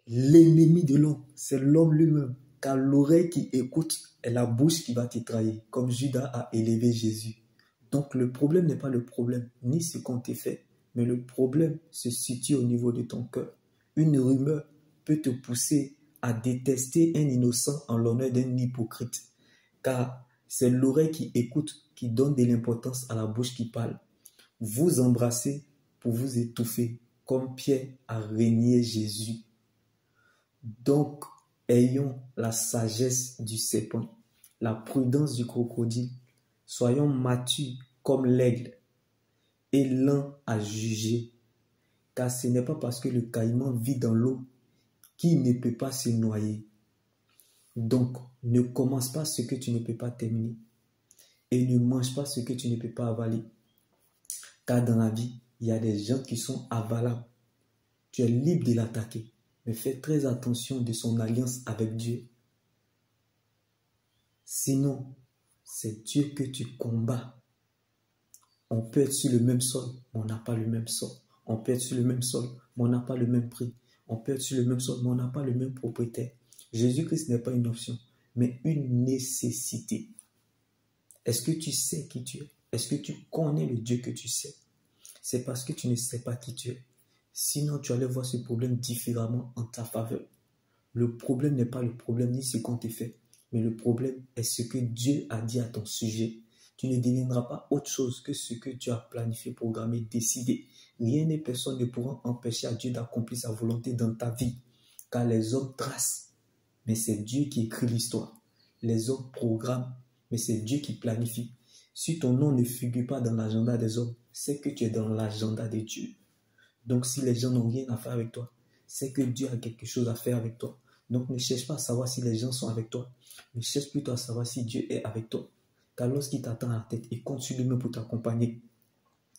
L'ennemi de l'homme, c'est l'homme lui-même. Car l'oreille qui écoute est la bouche qui va te trahir, comme Judas a élevé Jésus. Donc le problème n'est pas le problème, ni ce qu'on t'a fait, mais le problème se situe au niveau de ton cœur. Une rumeur peut te pousser à détester un innocent en l'honneur d'un hypocrite. Car c'est l'oreille qui écoute qui donne de l'importance à la bouche qui parle. Vous embrassez pour vous étouffer, comme Pierre a renié Jésus. Donc, ayons la sagesse du serpent, la prudence du crocodile. Soyons matures comme l'aigle et lents à juger. Car ce n'est pas parce que le caïman vit dans l'eau qu'il ne peut pas se noyer. Donc, ne commence pas ce que tu ne peux pas terminer. Et ne mange pas ce que tu ne peux pas avaler. Car dans la vie, il y a des gens qui sont avalables. Tu es libre de l'attaquer. Mais fais très attention de son alliance avec Dieu. Sinon, c'est Dieu que tu combats. On peut être sur le même sol, mais on n'a pas le même sort. On peut être sur le même sol, mais on n'a pas le même prix. On peut être sur le même sol, mais on n'a pas le même propriétaire. Jésus-Christ n'est pas une option, mais une nécessité. Est-ce que tu sais qui tu es? Est-ce que tu connais le Dieu que tu sais? C'est parce que tu ne sais pas qui tu es. Sinon, tu allais voir ce problème différemment en ta faveur. Le problème n'est pas le problème ni ce qu'on te fait, mais le problème est ce que Dieu a dit à ton sujet. Tu ne deviendras pas autre chose que ce que tu as planifié, programmé, décidé. Rien ni personne ne pourra empêcher à Dieu d'accomplir sa volonté dans ta vie. Car les hommes tracent, mais c'est Dieu qui écrit l'histoire. Les hommes programment, mais c'est Dieu qui planifie. Si ton nom ne figure pas dans l'agenda des hommes, c'est que tu es dans l'agenda de Dieu. Donc si les gens n'ont rien à faire avec toi, c'est que Dieu a quelque chose à faire avec toi. Donc ne cherche pas à savoir si les gens sont avec toi. Mais cherche plutôt à savoir si Dieu est avec toi. Car lorsqu'il t'attend à la tête, il compte sur lui-même pour t'accompagner.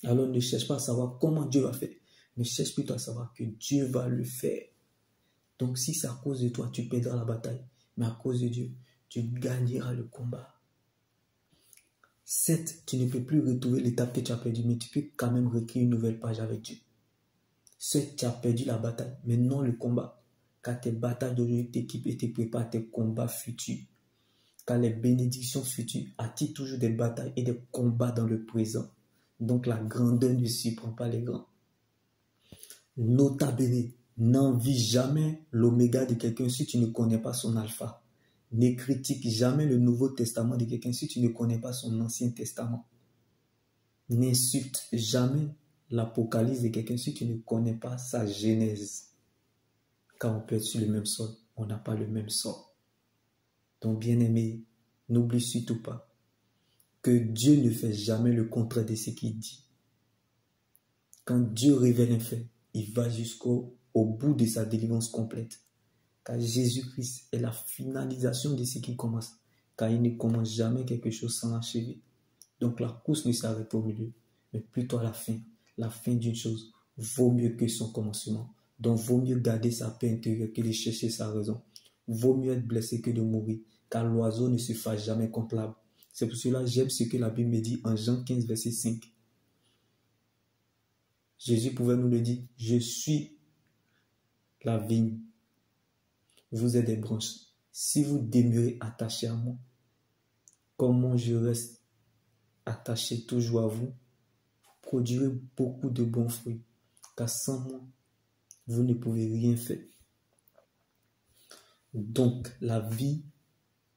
Alors ne cherche pas à savoir comment Dieu va faire. Mais cherche plutôt à savoir que Dieu va le faire. Donc si c'est à cause de toi, tu perdras la bataille. Mais à cause de Dieu, tu gagneras le combat. Certes, tu ne peux plus retrouver l'étape que tu as perdue, mais tu peux quand même réécrire une nouvelle page avec Dieu. Certes, tu as perdu la bataille, mais non le combat. Car tes batailles d'aujourd'hui t'équipent et te préparent à tes combats futurs. Car les bénédictions futures attirent toujours des batailles et des combats dans le présent. Donc la grandeur ne surprend pas les grands. Nota bene, n'envie jamais l'oméga de quelqu'un si tu ne connais pas son alpha. Ne critique jamais le Nouveau Testament de quelqu'un si tu ne connais pas son Ancien Testament. N'insulte jamais l'Apocalypse de quelqu'un si tu ne connais pas sa Genèse. Car on peut être sur le même sol, on n'a pas le même sort. Donc bien-aimé, n'oublie surtout pas que Dieu ne fait jamais le contraire de ce qu'il dit. Quand Dieu révèle un fait, il va jusqu'au bout de sa délivrance complète. Car Jésus-Christ est la finalisation de ce qui commence. Car il ne commence jamais quelque chose sans l'achever. Donc la course ne s'arrête pas au milieu, mais plutôt à la fin. La fin d'une chose vaut mieux que son commencement. Donc vaut mieux garder sa paix intérieure que de chercher sa raison. Vaut mieux être blessé que de mourir. Car l'oiseau ne se fâche jamais contre l'arbre. C'est pour cela que j'aime ce que la Bible me dit en Jean 15, verset 5. Jésus pouvait nous le dire, je suis la vigne. Vous êtes des branches. Si vous demeurez attachés à moi, comment je reste attaché toujours à vous, vous produirez beaucoup de bons fruits. Car sans moi, vous ne pouvez rien faire. Donc, la vie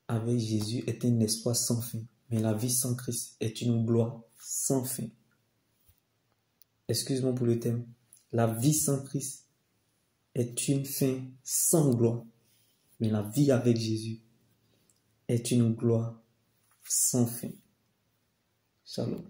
avec Jésus est un espoir sans fin. Mais la vie sans Christ est une gloire sans fin. Excuse-moi pour le thème. La vie sans Christ est une fin sans gloire. Mais la vie avec Jésus est une gloire sans fin. Shalom.